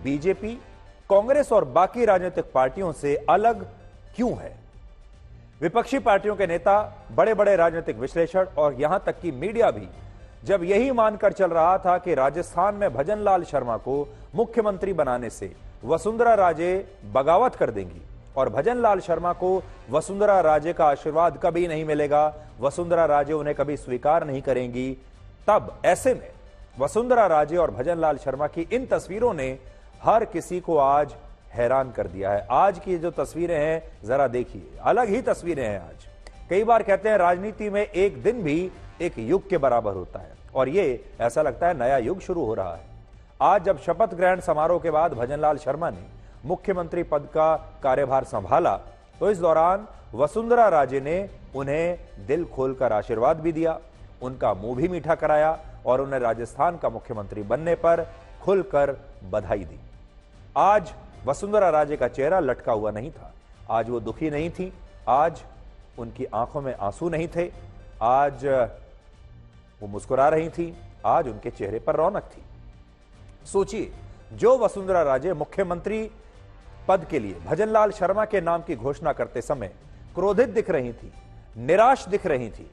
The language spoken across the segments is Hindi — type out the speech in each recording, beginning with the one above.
बीजेपी कांग्रेस और बाकी राजनीतिक पार्टियों से अलग क्यों है। विपक्षी पार्टियों के नेता, बड़े बड़े राजनीतिक विश्लेषक और यहां तक कि मीडिया भी जब यही मानकर चल रहा था कि राजस्थान में भजनलाल शर्मा को मुख्यमंत्री बनाने से वसुंधरा राजे बगावत कर देंगी और भजनलाल शर्मा को वसुंधरा राजे का आशीर्वाद कभी नहीं मिलेगा, वसुंधरा राजे उन्हें कभी स्वीकार नहीं करेंगी, तब ऐसे में वसुंधरा राजे और भजनलाल शर्मा की इन तस्वीरों ने हर किसी को आज हैरान कर दिया है। आज की जो तस्वीरें हैं जरा देखिए, अलग ही तस्वीरें हैं। आज कई बार कहते हैं राजनीति में एक दिन भी एक युग के बराबर होता है और ये ऐसा लगता है नया युग शुरू हो रहा है। आज जब शपथ ग्रहण समारोह के बाद भजनलाल शर्मा ने मुख्यमंत्री पद का कार्यभार संभाला तो इस दौरान वसुंधरा राजे ने उन्हें दिल खोलकर आशीर्वाद भी दिया, उनका मुंह भी मीठा कराया और उन्हें राजस्थान का मुख्यमंत्री बनने पर खुलकर बधाई दी। आज वसुंधरा राजे का चेहरा लटका हुआ नहीं था, आज वो दुखी नहीं थी, आज उनकी आंखों में आंसू नहीं थे, आज वो मुस्कुरा रही थी, आज उनके चेहरे पर रौनक थी। सोचिए, जो वसुंधरा राजे मुख्यमंत्री पद के लिए भजनलाल शर्मा के नाम की घोषणा करते समय क्रोधित दिख रही थी, निराश दिख रही थी,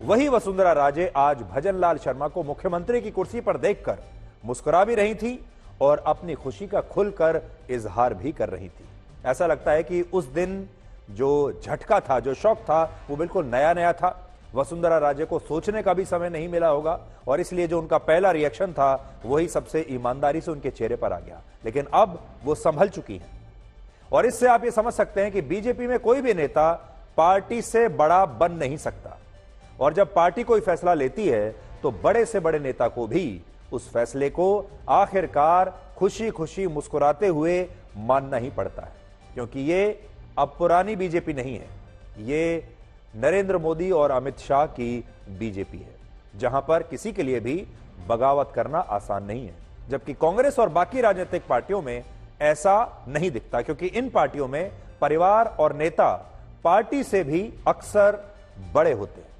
वही वसुंधरा राजे आज भजनलाल शर्मा को मुख्यमंत्री की कुर्सी पर देखकर मुस्कुरा भी रही थी और अपनी खुशी का खुलकर इजहार भी कर रही थी। ऐसा लगता है कि उस दिन जो झटका था, जो शौक था, वो बिल्कुल नया नया था। वसुंधरा राजे को सोचने का भी समय नहीं मिला होगा और इसलिए जो उनका पहला रिएक्शन था वही सबसे ईमानदारी से उनके चेहरे पर आ गया। लेकिन अब वो संभल चुकी हैं और इससे आप ये समझ सकते हैं कि बीजेपी में कोई भी नेता पार्टी से बड़ा बन नहीं सकता और जब पार्टी कोई फैसला लेती है तो बड़े से बड़े नेता को भी उस फैसले को आखिरकार खुशी खुशी मुस्कुराते हुए मानना ही पड़ता है, क्योंकि ये अब पुरानी बीजेपी नहीं है, ये नरेंद्र मोदी और अमित शाह की बीजेपी है, जहां पर किसी के लिए भी बगावत करना आसान नहीं है। जबकि कांग्रेस और बाकी राजनीतिक पार्टियों में ऐसा नहीं दिखता, क्योंकि इन पार्टियों में परिवार और नेता पार्टी से भी अक्सर बड़े होते हैं।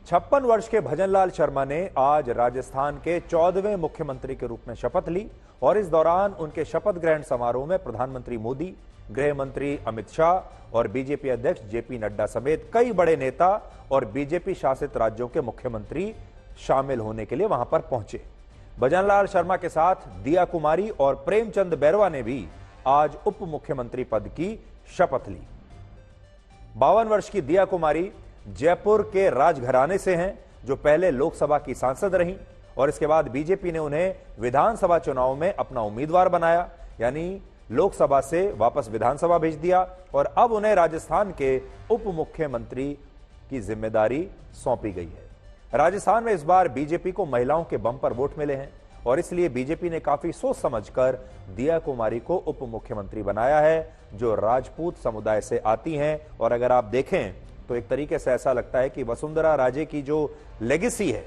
56 वर्ष के भजनलाल शर्मा ने आज राजस्थान के 14वें मुख्यमंत्री के रूप में शपथ ली और इस दौरान उनके शपथ ग्रहण समारोह में प्रधानमंत्री मोदी, गृह मंत्री अमित शाह और बीजेपी अध्यक्ष जेपी नड्डा समेत कई बड़े नेता और बीजेपी शासित राज्यों के मुख्यमंत्री शामिल होने के लिए वहां पर पहुंचे। भजनलाल शर्मा के साथ दिया कुमारी और प्रेमचंद बैरवा ने भी आज उप मुख्यमंत्री पद की शपथ ली। 52 वर्ष की दिया कुमारी जयपुर के राजघराने से हैं, जो पहले लोकसभा की सांसद रहीं और इसके बाद बीजेपी ने उन्हें विधानसभा चुनाव में अपना उम्मीदवार बनाया, यानी लोकसभा से वापस विधानसभा भेज दिया और अब उन्हें राजस्थान के उप मुख्यमंत्री की जिम्मेदारी सौंपी गई है। राजस्थान में इस बार बीजेपी को महिलाओं के बम्पर वोट मिले हैं और इसलिए बीजेपी ने काफी सोच समझकर दिया कुमारी को उप मुख्यमंत्री बनाया है, जो राजपूत समुदाय से आती हैं। और अगर आप देखें तो एक तरीके से ऐसा लगता है कि वसुंधरा राजे की जो लेगेसी है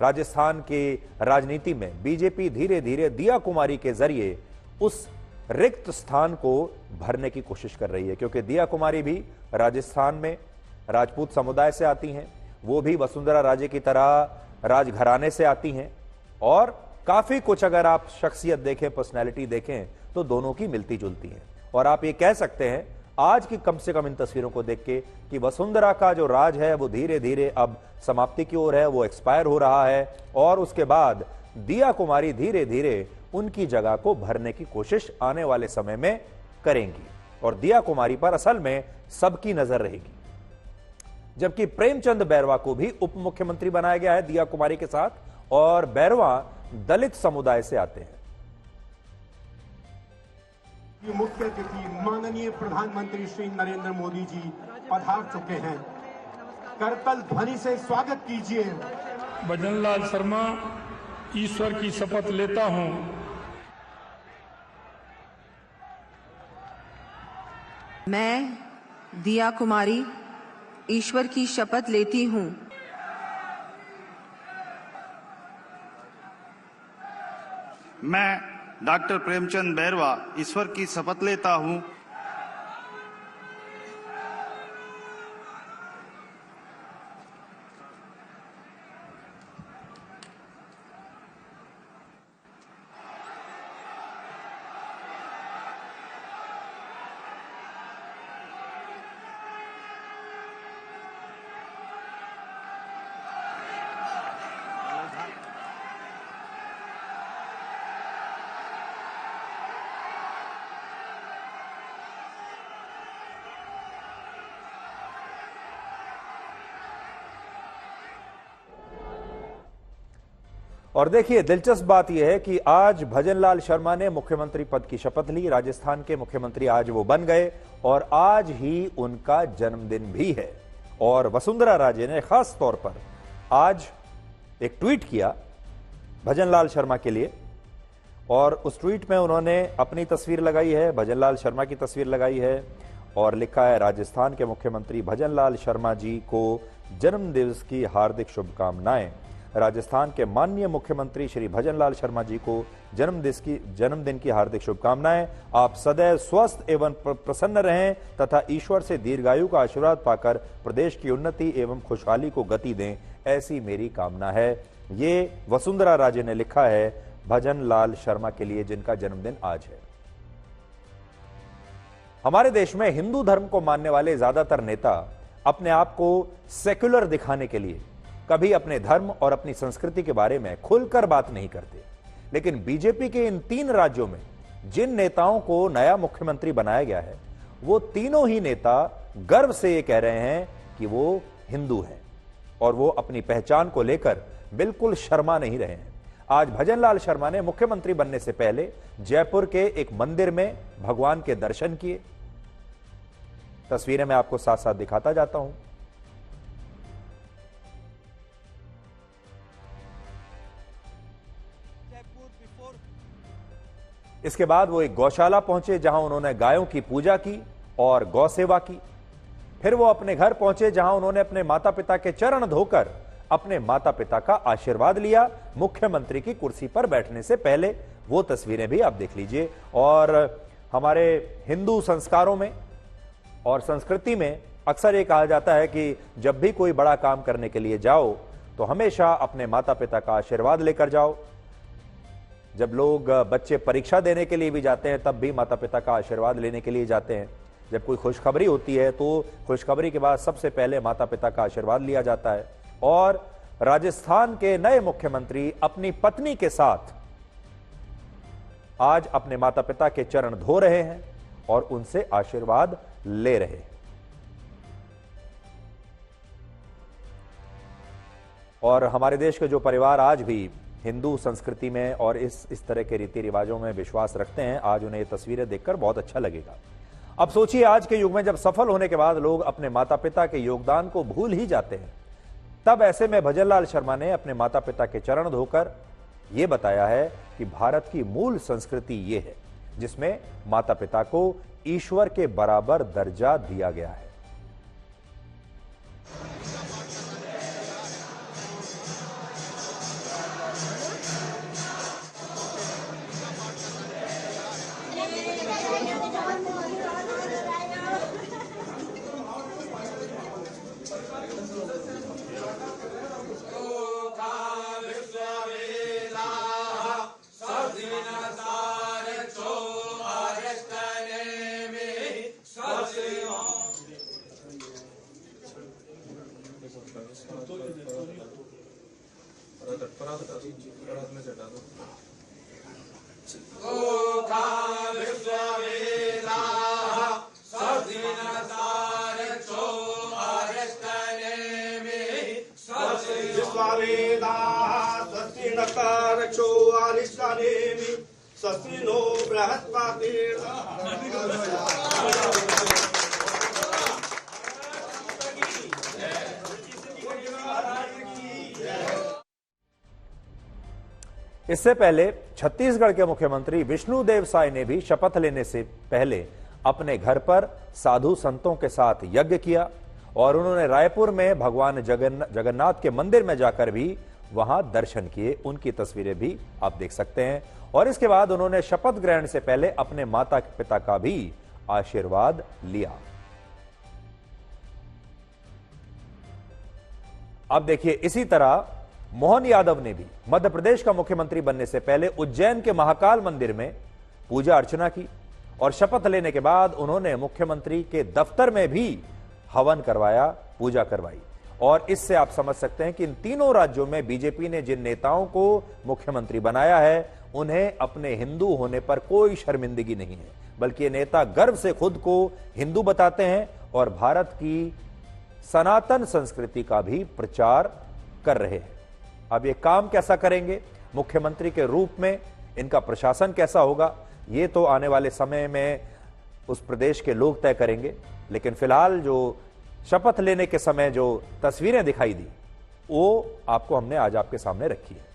राजस्थान की राजनीति में, बीजेपी धीरे धीरे दिया कुमारी के जरिए उस रिक्त स्थान को भरने की कोशिश कर रही है, क्योंकि दिया कुमारी भी राजस्थान में राजपूत समुदाय से आती हैं, वो भी वसुंधरा राजे की तरह राजघराने से आती हैं और काफी कुछ अगर आप शख्सियत देखें, पर्सनैलिटी देखें तो दोनों की मिलती जुलती है। और आप ये कह सकते हैं आज की कम से कम इन तस्वीरों को देख के कि वसुंधरा का जो राज है वो धीरे धीरे अब समाप्ति की ओर है, वो एक्सपायर हो रहा है और उसके बाद दिया कुमारी धीरे धीरे उनकी जगह को भरने की कोशिश आने वाले समय में करेंगी और दिया कुमारी पर असल में सबकी नजर रहेगी। जबकि प्रेमचंद बैरवा को भी उप मुख्यमंत्री बनाया गया है दिया कुमारी के साथ और बैरवा दलित समुदाय से आते हैं। मुख्य अतिथि माननीय प्रधानमंत्री श्री नरेंद्र मोदी जी पधार चुके हैं। करतल ध्वनि से स्वागत कीजिए। भजनलाल शर्मा, ईश्वर की शपथ लेता हूं मैं दिया कुमारी ईश्वर की शपथ लेती हूँ। मैं डॉक्टर प्रेमचंद बैरवा ईश्वर की शपथ लेता हूँ। और देखिए, दिलचस्प बात यह है कि आज भजनलाल शर्मा ने मुख्यमंत्री पद की शपथ ली। राजस्थान के मुख्यमंत्री आज वो बन गए और आज ही उनका जन्मदिन भी है। और वसुंधरा राजे ने खास तौर पर आज एक ट्वीट किया भजनलाल शर्मा के लिए, और उस ट्वीट में उन्होंने अपनी तस्वीर लगाई है, भजनलाल शर्मा की तस्वीर लगाई है और लिखा है, राजस्थान के मुख्यमंत्री भजनलाल शर्मा जी को जन्मदिवस की हार्दिक शुभकामनाएं। राजस्थान के माननीय मुख्यमंत्री श्री भजनलाल शर्मा जी को जन्मदिन की हार्दिक शुभकामनाएं। आप सदैव स्वस्थ एवं प्रसन्न रहें तथा ईश्वर से दीर्घायु का आशीर्वाद पाकर प्रदेश की उन्नति एवं खुशहाली को गति दें, ऐसी मेरी कामना है। ये वसुंधरा राजे ने लिखा है भजनलाल शर्मा के लिए, जिनका जन्मदिन आज है। हमारे देश में हिंदू धर्म को मानने वाले ज्यादातर नेता अपने आप को सेक्युलर दिखाने के लिए कभी अपने धर्म और अपनी संस्कृति के बारे में खुलकर बात नहीं करते। लेकिन बीजेपी के इन 3 राज्यों में जिन नेताओं को नया मुख्यमंत्री बनाया गया है, वो तीनों ही नेता गर्व से ये कह रहे हैं कि वो हिंदू हैं और वो अपनी पहचान को लेकर बिल्कुल शर्मा नहीं रहे हैं। आज भजनलाल शर्मा ने मुख्यमंत्री बनने से पहले जयपुर के एक मंदिर में भगवान के दर्शन किए। तस्वीरें मैं आपको साथ साथ दिखाता जाता हूं। इसके बाद वो एक गौशाला पहुंचे जहां उन्होंने गायों की पूजा की और गौ सेवा की। फिर वो अपने घर पहुंचे जहां उन्होंने अपने माता पिता के चरण धोकर अपने माता पिता का आशीर्वाद लिया मुख्यमंत्री की कुर्सी पर बैठने से पहले। वो तस्वीरें भी आप देख लीजिए। और हमारे हिंदू संस्कारों में और संस्कृति में अक्सर ये कहा जाता है कि जब भी कोई बड़ा काम करने के लिए जाओ तो हमेशा अपने माता पिता का आशीर्वाद लेकर जाओ। जब लोग बच्चे परीक्षा देने के लिए भी जाते हैं तब भी माता पिता का आशीर्वाद लेने के लिए जाते हैं। जब कोई खुशखबरी होती है तो खुशखबरी के बाद सबसे पहले माता पिता का आशीर्वाद लिया जाता है। और राजस्थान के नए मुख्यमंत्री अपनी पत्नी के साथ आज अपने माता पिता के चरण धो रहे हैं और उनसे आशीर्वाद ले रहे हैं। और हमारे देश के जो परिवार आज भी हिंदू संस्कृति में और इस तरह के रीति रिवाजों में विश्वास रखते हैं, आज उन्हें ये तस्वीरें देखकर बहुत अच्छा लगेगा। अब सोचिए, आज के युग में जब सफल होने के बाद लोग अपने माता पिता के योगदान को भूल ही जाते हैं, तब ऐसे में भजनलाल शर्मा ने अपने माता पिता के चरण धोकर यह बताया है कि भारत की मूल संस्कृति ये है जिसमें माता पिता को ईश्वर के बराबर दर्जा दिया गया है। इससे पहले छत्तीसगढ़ के मुख्यमंत्री विष्णुदेव साय ने भी शपथ लेने से पहले अपने घर पर साधु संतों के साथ यज्ञ किया और उन्होंने रायपुर में भगवान जगन्नाथ के मंदिर में जाकर भी वहां दर्शन किए। उनकी तस्वीरें भी आप देख सकते हैं। और इसके बाद उन्होंने शपथ ग्रहण से पहले अपने माता पिता का भी आशीर्वाद लिया। अब देखिए, इसी तरह मोहन यादव ने भी मध्य प्रदेश का मुख्यमंत्री बनने से पहले उज्जैन के महाकाल मंदिर में पूजा अर्चना की और शपथ लेने के बाद उन्होंने मुख्यमंत्री के दफ्तर में भी हवन करवाया, पूजा करवाई। और इससे आप समझ सकते हैं कि इन तीनों राज्यों में बीजेपी ने जिन नेताओं को मुख्यमंत्री बनाया है, उन्हें अपने हिंदू होने पर कोई शर्मिंदगी नहीं है, बल्कि ये नेता गर्व से खुद को हिंदू बताते हैं और भारत की सनातन संस्कृति का भी प्रचार कर रहे हैं। अब ये काम कैसा करेंगे, मुख्यमंत्री के रूप में इनका प्रशासन कैसा होगा, ये तो आने वाले समय में उस प्रदेश के लोग तय करेंगे। लेकिन फिलहाल जो शपथ लेने के समय जो तस्वीरें दिखाई दी, वो आपको हमने आज आपके सामने रखी है।